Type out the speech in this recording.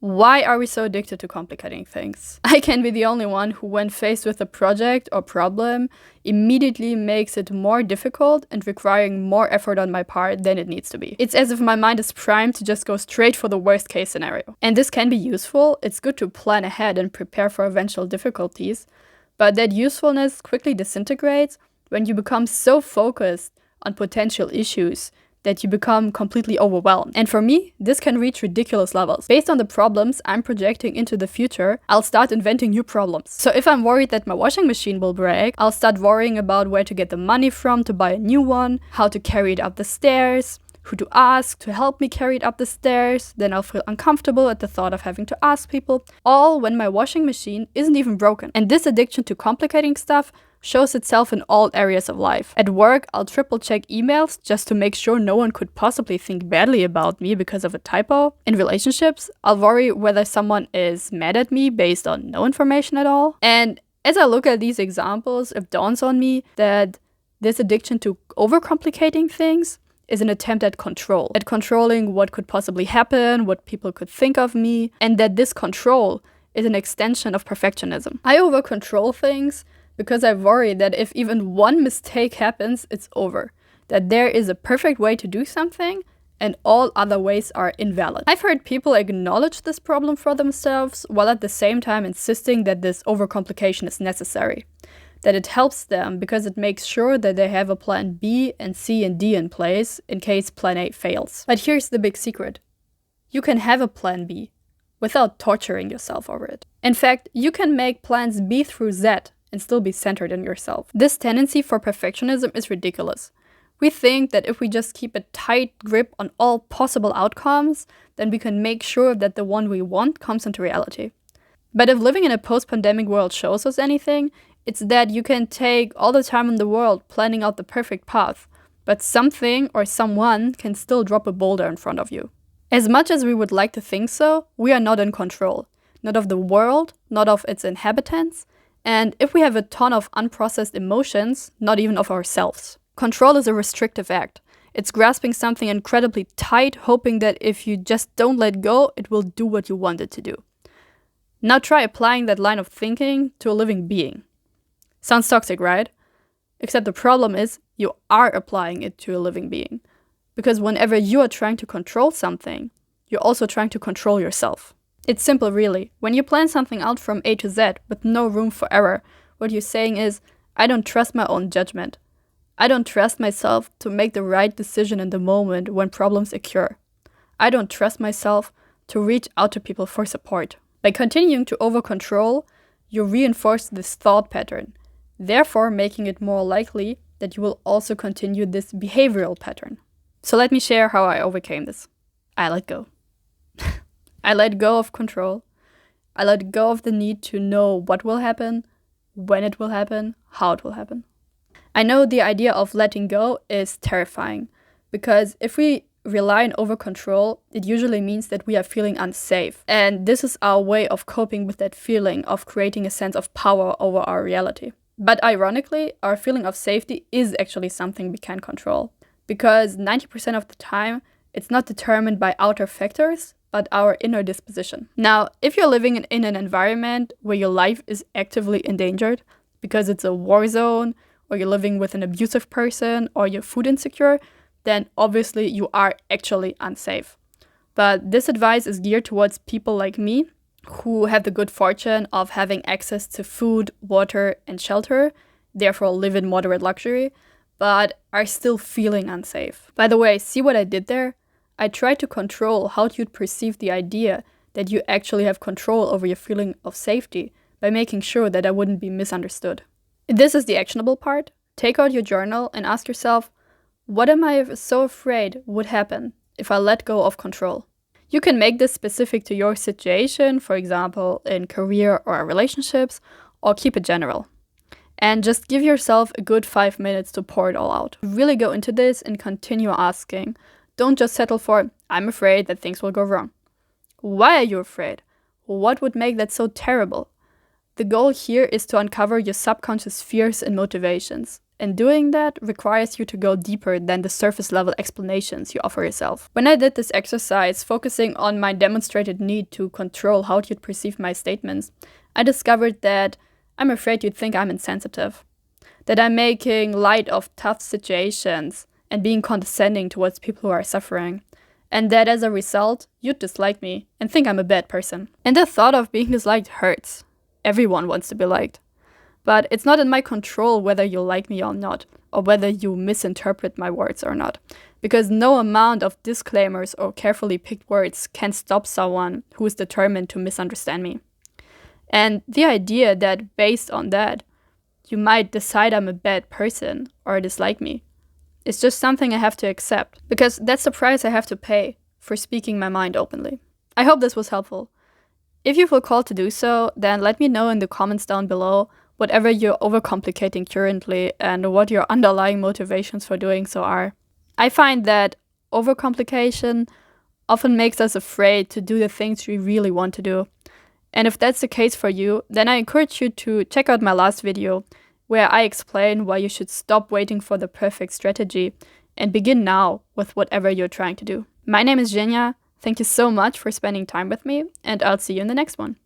Why are we so addicted to complicating things? I can be the only one who, when faced with a project or problem, immediately makes it more difficult and requiring more effort on my part than it needs to be. It's as if my mind is primed to just go straight for the worst case scenario. And this can be useful. It's good to plan ahead and prepare for eventual difficulties. But that usefulness quickly disintegrates when you become so focused on potential issues that you become completely overwhelmed. And for me, this can reach ridiculous levels. Based on the problems I'm projecting into the future, I'll start inventing new problems. So if I'm worried that my washing machine will break, I'll start worrying about where to get the money from to buy a new one, how to carry it up the stairs, who to ask to help me carry it up the stairs. Then I'll feel uncomfortable at the thought of having to ask people, all when my washing machine isn't even broken. And this addiction to complicating stuff shows itself in all areas of life. At work, I'll triple check emails just to make sure no one could possibly think badly about me because of a typo. In relationships, I'll worry whether someone is mad at me based on no information at all. And as I look at these examples, it dawns on me that this addiction to overcomplicating things is an attempt at control, at controlling what could possibly happen, what people could think of me, and that this control is an extension of perfectionism. I over-control things because I worry that if even one mistake happens, it's over. That there is a perfect way to do something and all other ways are invalid. I've heard people acknowledge this problem for themselves while at the same time insisting that this overcomplication is necessary. That it helps them because it makes sure that they have a plan B and C and D in place in case plan A fails. But here's the big secret. You can have a plan B without torturing yourself over it. In fact, you can make plans B through Z and still be centered in yourself. This tendency for perfectionism is ridiculous. We think that if we just keep a tight grip on all possible outcomes, then we can make sure that the one we want comes into reality. But if living in a post-pandemic world shows us anything, it's that you can take all the time in the world planning out the perfect path, but something or someone can still drop a boulder in front of you. As much as we would like to think so, we are not in control. Not of the world, not of its inhabitants, and if we have a ton of unprocessed emotions, not even of ourselves. Control is a restrictive act. It's grasping something incredibly tight, hoping that if you just don't let go, it will do what you want it to do. Now try applying that line of thinking to a living being. Sounds toxic, right? Except the problem is, you are applying it to a living being. Because whenever you are trying to control something, you're also trying to control yourself. It's simple, really. When you plan something out from A to Z with no room for error, what you're saying is, I don't trust my own judgment. I don't trust myself to make the right decision in the moment when problems occur. I don't trust myself to reach out to people for support. By continuing to over-control, you reinforce this thought pattern, therefore making it more likely that you will also continue this behavioral pattern. So let me share how I overcame this. I let go. I let go of control. I let go of the need to know what will happen, when it will happen, how it will happen. I know the idea of letting go is terrifying, because if we rely on over-control, it usually means that we are feeling unsafe. And this is our way of coping with that feeling of creating a sense of power over our reality. But ironically, our feeling of safety is actually something we can control, because 90% of the time, it's not determined by outer factors, but our inner disposition. Now, if you're living in an environment where your life is actively endangered because it's a war zone, or you're living with an abusive person, or you're food insecure, then obviously you are actually unsafe. But this advice is geared towards people like me who have the good fortune of having access to food, water, and shelter, therefore live in moderate luxury, but are still feeling unsafe. By the way, see what I did there? I tried to control how you'd perceive the idea that you actually have control over your feeling of safety by making sure that I wouldn't be misunderstood. This is the actionable part. Take out your journal and ask yourself, what am I so afraid would happen if I let go of control? You can make this specific to your situation, for example, in career or relationships, or keep it general. And just give yourself a good 5 minutes to pour it all out. Really go into this and continue asking. Don't just settle for, I'm afraid that things will go wrong. Why are you afraid? What would make that so terrible? The goal here is to uncover your subconscious fears and motivations, And doing that requires you to go deeper than the surface level explanations you offer yourself. When I did this exercise, focusing on my demonstrated need to control how you'd perceive my statements, I discovered that I'm afraid you'd think I'm insensitive, that I'm making light of tough situations and being condescending towards people who are suffering, and that as a result, you'd dislike me and think I'm a bad person. And the thought of being disliked hurts. Everyone wants to be liked. But it's not in my control whether you like me or not, or whether you misinterpret my words or not, because no amount of disclaimers or carefully picked words can stop someone who is determined to misunderstand me. And the idea that based on that, you might decide I'm a bad person or dislike me, it's just something I have to accept, because that's the price I have to pay for speaking my mind openly. I hope this was helpful. If you feel called to do so, then let me know in the comments down below whatever you're overcomplicating currently and what your underlying motivations for doing so are. I find that overcomplication often makes us afraid to do the things we really want to do. And if that's the case for you, then I encourage you to check out my last video, where I explain why you should stop waiting for the perfect strategy and begin now with whatever you're trying to do. My name is Zhenya. Thank you so much for spending time with me, and I'll see you in the next one.